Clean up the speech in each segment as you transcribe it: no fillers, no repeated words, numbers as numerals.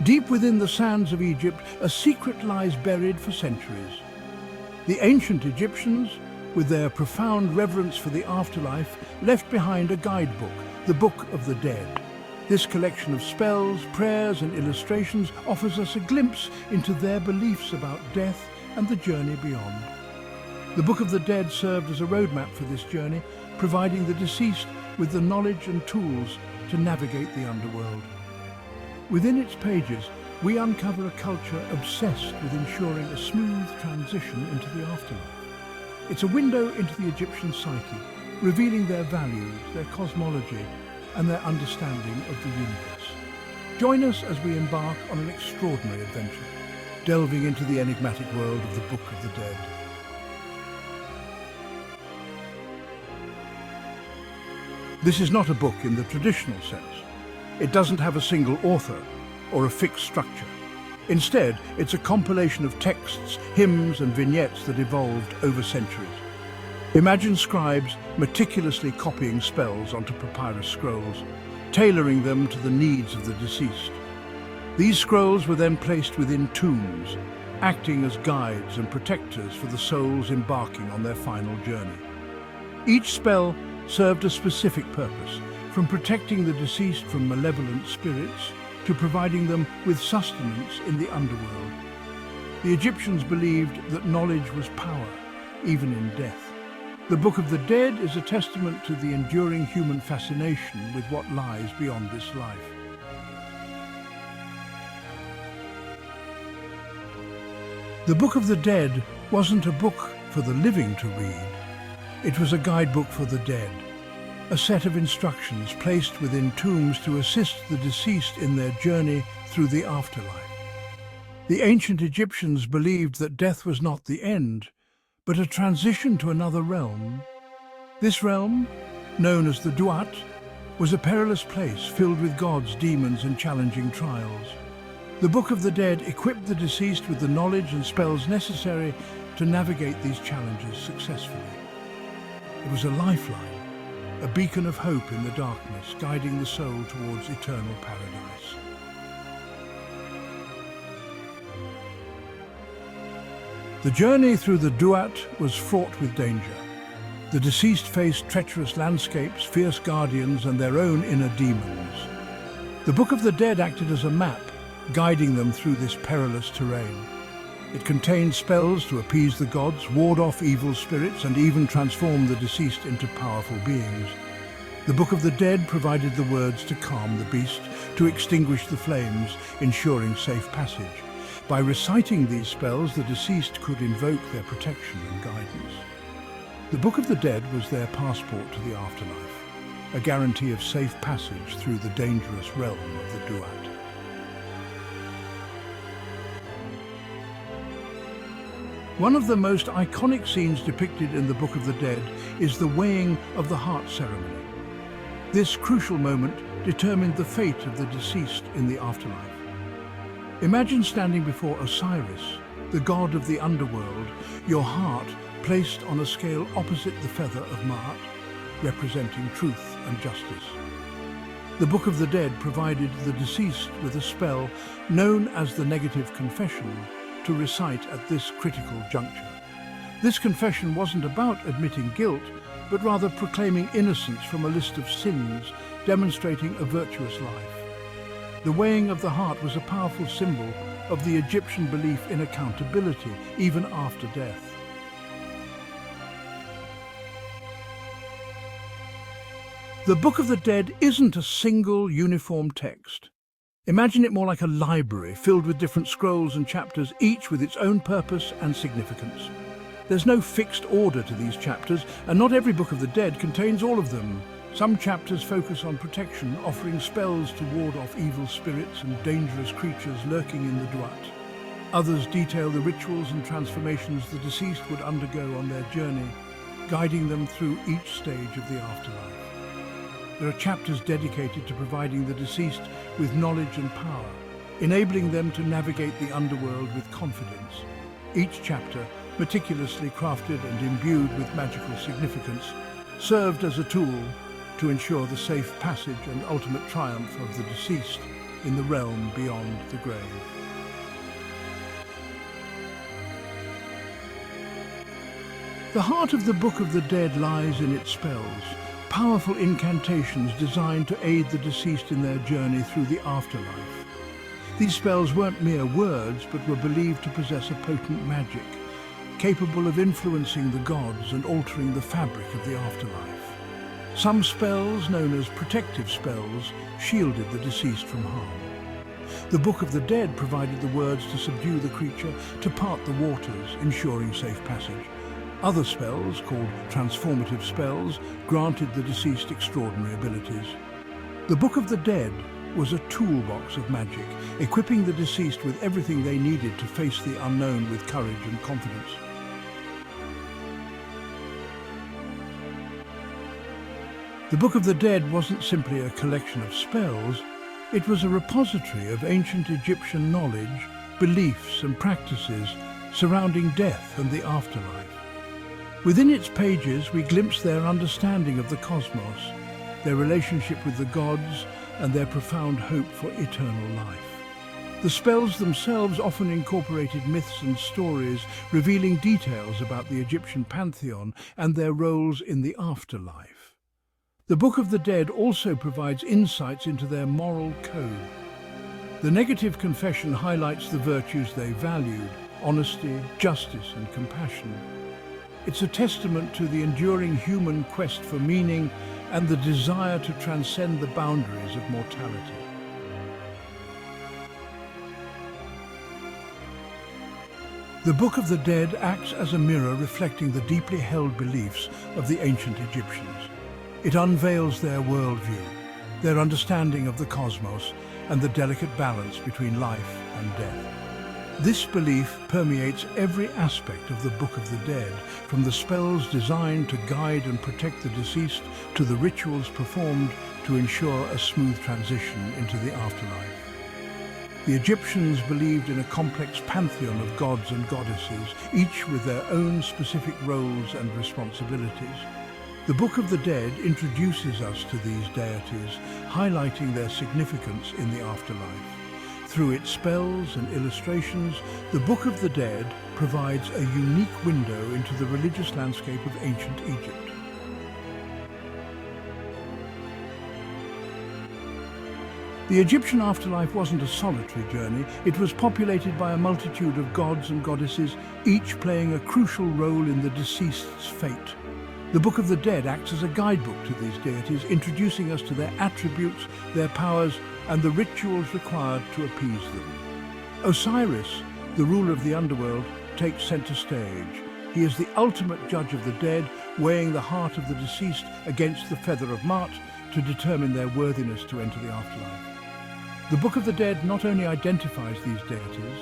Deep within the sands of Egypt, a secret lies buried for centuries. The ancient Egyptians, with their profound reverence for the afterlife, left behind a guidebook, the Book of the Dead. This collection of spells, prayers and illustrations offers us a glimpse into their beliefs about death and the journey beyond. The Book of the Dead served as a roadmap for this journey, providing the deceased with the knowledge and tools to navigate the underworld. Within its pages, we uncover a culture obsessed with ensuring a smooth transition into the afterlife. It's a window into the Egyptian psyche, revealing their values, their cosmology, and their understanding of the universe. Join us as we embark on an extraordinary adventure, delving into the enigmatic world of the Book of the Dead. This is not a book in the traditional sense. It doesn't have a single author or a fixed structure. Instead, it's a compilation of texts, hymns, and vignettes that evolved over centuries. Imagine scribes meticulously copying spells onto papyrus scrolls, tailoring them to the needs of the deceased. These scrolls were then placed within tombs, acting as guides and protectors for the souls embarking on their final journey. Each spell served a specific purpose, from protecting the deceased from malevolent spirits to providing them with sustenance in the underworld. The Egyptians believed that knowledge was power, even in death. The Book of the Dead is a testament to the enduring human fascination with what lies beyond this life. The Book of the Dead wasn't a book for the living to read. It was a guidebook for the dead, a set of instructions placed within tombs to assist the deceased in their journey through the afterlife. The ancient Egyptians believed that death was not the end, but a transition to another realm. This realm, known as the Duat, was a perilous place filled with gods, demons, and challenging trials. The Book of the Dead equipped the deceased with the knowledge and spells necessary to navigate these challenges successfully. It was a lifeline, a beacon of hope in the darkness, guiding the soul towards eternal paradise. The journey through the Duat was fraught with danger. The deceased faced treacherous landscapes, fierce guardians, and their own inner demons. The Book of the Dead acted as a map, guiding them through this perilous terrain. It contained spells to appease the gods, ward off evil spirits, and even transform the deceased into powerful beings. The Book of the Dead provided the words to calm the beast, to extinguish the flames, ensuring safe passage. By reciting these spells, the deceased could invoke their protection and guidance. The Book of the Dead was their passport to the afterlife, a guarantee of safe passage through the dangerous realm of the Duat. One of the most iconic scenes depicted in the Book of the Dead is the weighing of the heart ceremony. This crucial moment determined the fate of the deceased in the afterlife. Imagine standing before Osiris, the god of the underworld, your heart placed on a scale opposite the feather of Ma'at, representing truth and justice. The Book of the Dead provided the deceased with a spell known as the negative confession to recite at this critical juncture. This confession wasn't about admitting guilt, but rather proclaiming innocence from a list of sins, demonstrating a virtuous life. The weighing of the heart was a powerful symbol of the Egyptian belief in accountability, even after death. The Book of the Dead isn't a single uniform text. Imagine it more like a library filled with different scrolls and chapters, each with its own purpose and significance. There's no fixed order to these chapters, and not every Book of the Dead contains all of them. Some chapters focus on protection, offering spells to ward off evil spirits and dangerous creatures lurking in the Duat. Others detail the rituals and transformations the deceased would undergo on their journey, guiding them through each stage of the afterlife. There are chapters dedicated to providing the deceased with knowledge and power, enabling them to navigate the underworld with confidence. Each chapter, meticulously crafted and imbued with magical significance, served as a tool to ensure the safe passage and ultimate triumph of the deceased in the realm beyond the grave. The heart of the Book of the Dead lies in its spells, powerful incantations designed to aid the deceased in their journey through the afterlife. These spells weren't mere words, but were believed to possess a potent magic, capable of influencing the gods and altering the fabric of the afterlife. Some spells, known as protective spells, shielded the deceased from harm. The Book of the Dead provided the words to subdue the creature, to part the waters, ensuring safe passage. Other spells, called transformative spells, granted the deceased extraordinary abilities. The Book of the Dead was a toolbox of magic, equipping the deceased with everything they needed to face the unknown with courage and confidence. The Book of the Dead wasn't simply a collection of spells, it was a repository of ancient Egyptian knowledge, beliefs and practices surrounding death and the afterlife. Within its pages we glimpse their understanding of the cosmos, their relationship with the gods, and their profound hope for eternal life. The spells themselves often incorporated myths and stories, revealing details about the Egyptian pantheon and their roles in the afterlife. The Book of the Dead also provides insights into their moral code. The negative confession highlights the virtues they valued: honesty, justice, and compassion. It's a testament to the enduring human quest for meaning and the desire to transcend the boundaries of mortality. The Book of the Dead acts as a mirror reflecting the deeply held beliefs of the ancient Egyptians. It unveils their worldview, their understanding of the cosmos, and the delicate balance between life and death. This belief permeates every aspect of the Book of the Dead, from the spells designed to guide and protect the deceased to the rituals performed to ensure a smooth transition into the afterlife. The Egyptians believed in a complex pantheon of gods and goddesses, each with their own specific roles and responsibilities. The Book of the Dead introduces us to these deities, highlighting their significance in the afterlife. Through its spells and illustrations, the Book of the Dead provides a unique window into the religious landscape of ancient Egypt. The Egyptian afterlife wasn't a solitary journey. It was populated by a multitude of gods and goddesses, each playing a crucial role in the deceased's fate. The Book of the Dead acts as a guidebook to these deities, introducing us to their attributes, their powers, and the rituals required to appease them. Osiris, the ruler of the underworld, takes center stage. He is the ultimate judge of the dead, weighing the heart of the deceased against the feather of Ma'at to determine their worthiness to enter the afterlife. The Book of the Dead not only identifies these deities,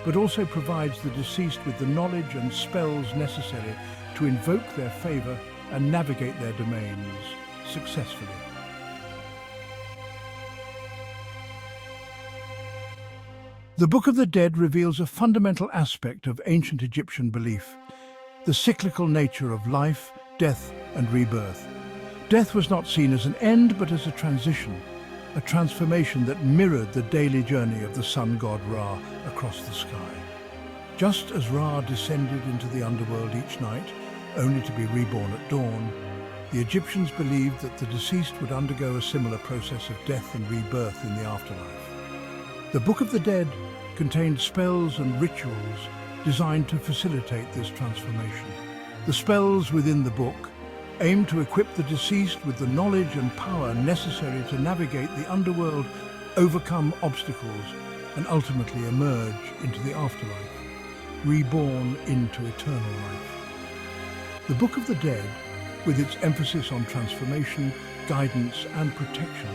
but also provides the deceased with the knowledge and spells necessary to invoke their favor and navigate their domains successfully. The Book of the Dead reveals a fundamental aspect of ancient Egyptian belief: the cyclical nature of life, death, and rebirth. Death was not seen as an end, but as a transition, a transformation that mirrored the daily journey of the sun god Ra across the sky. Just as Ra descended into the underworld each night, only to be reborn at dawn, the Egyptians believed that the deceased would undergo a similar process of death and rebirth in the afterlife. The Book of the Dead contained spells and rituals designed to facilitate this transformation. The spells within the book aim to equip the deceased with the knowledge and power necessary to navigate the underworld, overcome obstacles, and ultimately emerge into the afterlife, reborn into eternal life. The Book of the Dead, with its emphasis on transformation, guidance, and protection,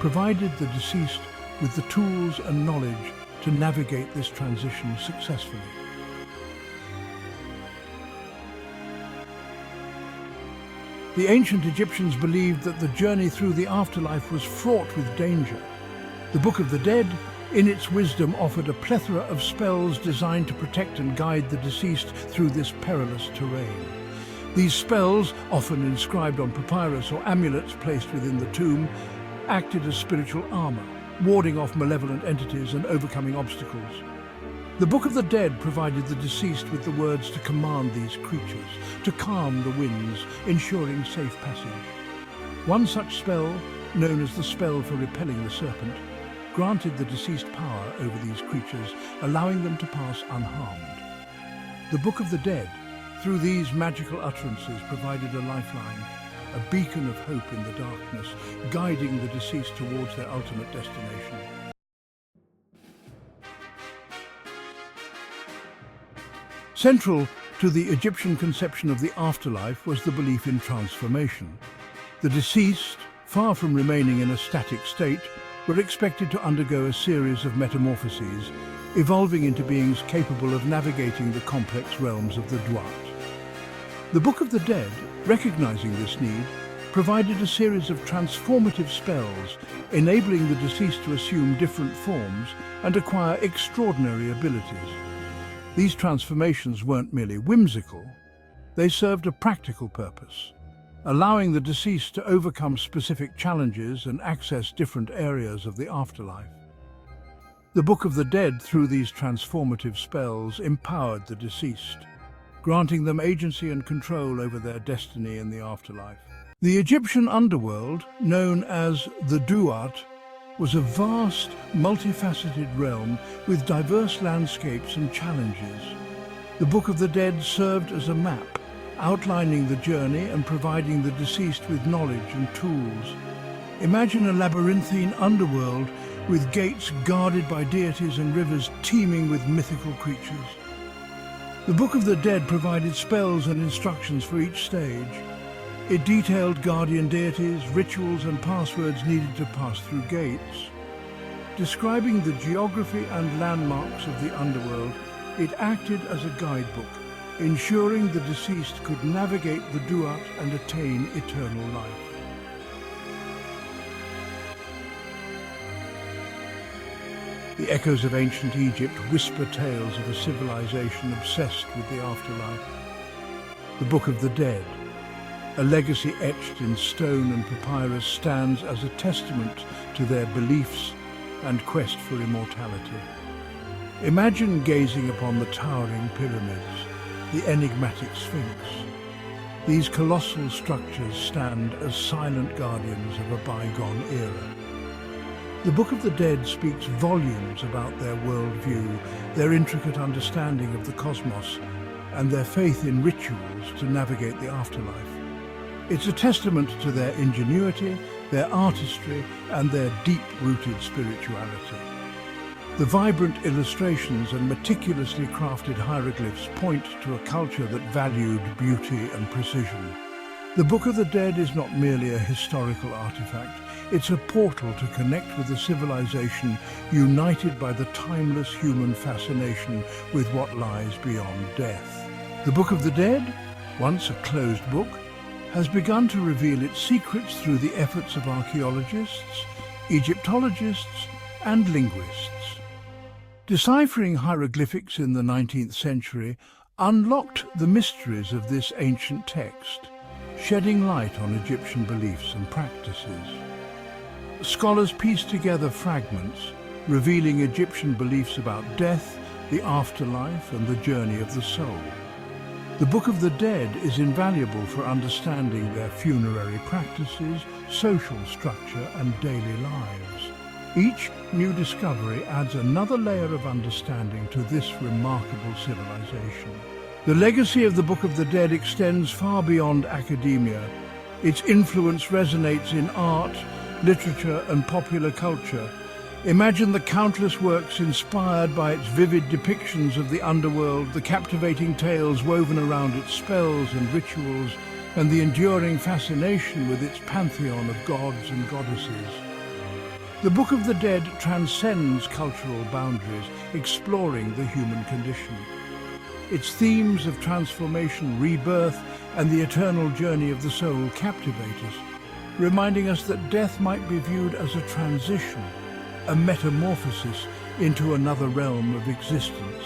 provided the deceased with the tools and knowledge to navigate this transition successfully. The ancient Egyptians believed that the journey through the afterlife was fraught with danger. The Book of the Dead, in its wisdom, offered a plethora of spells designed to protect and guide the deceased through this perilous terrain. These spells, often inscribed on papyrus or amulets placed within the tomb, acted as spiritual armor, warding off malevolent entities and overcoming obstacles. The Book of the Dead provided the deceased with the words to command these creatures, to calm the winds, ensuring safe passage. One such spell, known as the spell for repelling the serpent, granted the deceased power over these creatures, allowing them to pass unharmed. The Book of the Dead, through these magical utterances, provided a lifeline, a beacon of hope in the darkness, guiding the deceased towards their ultimate destination. Central to the Egyptian conception of the afterlife was the belief in transformation. The deceased, far from remaining in a static state, were expected to undergo a series of metamorphoses, evolving into beings capable of navigating the complex realms of the Duat. The Book of the Dead, recognizing this need, provided a series of transformative spells, enabling the deceased to assume different forms and acquire extraordinary abilities. These transformations weren't merely whimsical, they served a practical purpose, allowing the deceased to overcome specific challenges and access different areas of the afterlife. The Book of the Dead, through these transformative spells, empowered the deceased, granting them agency and control over their destiny in the afterlife. The Egyptian underworld, known as the Duat, was a vast, multifaceted realm with diverse landscapes and challenges. The Book of the Dead served as a map, outlining the journey and providing the deceased with knowledge and tools. Imagine a labyrinthine underworld with gates guarded by deities and rivers teeming with mythical creatures. The Book of the Dead provided spells and instructions for each stage. It detailed guardian deities, rituals and passwords needed to pass through gates. Describing the geography and landmarks of the underworld, it acted as a guidebook, ensuring the deceased could navigate the Duat and attain eternal life. The echoes of ancient Egypt whisper tales of a civilization obsessed with the afterlife. The Book of the Dead, a legacy etched in stone and papyrus, stands as a testament to their beliefs and quest for immortality. Imagine gazing upon the towering pyramids, the enigmatic Sphinx. These colossal structures stand as silent guardians of a bygone era. The Book of the Dead speaks volumes about their worldview, their intricate understanding of the cosmos, and their faith in rituals to navigate the afterlife. It's a testament to their ingenuity, their artistry, and their deep-rooted spirituality. The vibrant illustrations and meticulously crafted hieroglyphs point to a culture that valued beauty and precision. The Book of the Dead is not merely a historical artifact, it's a portal to connect with a civilization united by the timeless human fascination with what lies beyond death. The Book of the Dead, once a closed book, has begun to reveal its secrets through the efforts of archaeologists, Egyptologists, and linguists. Deciphering hieroglyphics in the 19th century unlocked the mysteries of this ancient text, shedding light on Egyptian beliefs and practices. Scholars pieced together fragments, revealing Egyptian beliefs about death, the afterlife, and the journey of the soul. The Book of the Dead is invaluable for understanding their funerary practices, social structure, and daily lives. Each new discovery adds another layer of understanding to this remarkable civilization. The legacy of the Book of the Dead extends far beyond academia. Its influence resonates in art, literature, and popular culture. Imagine the countless works inspired by its vivid depictions of the underworld, the captivating tales woven around its spells and rituals, and the enduring fascination with its pantheon of gods and goddesses. The Book of the Dead transcends cultural boundaries, exploring the human condition. Its themes of transformation, rebirth, and the eternal journey of the soul captivate us, reminding us that death might be viewed as a transition, a metamorphosis into another realm of existence.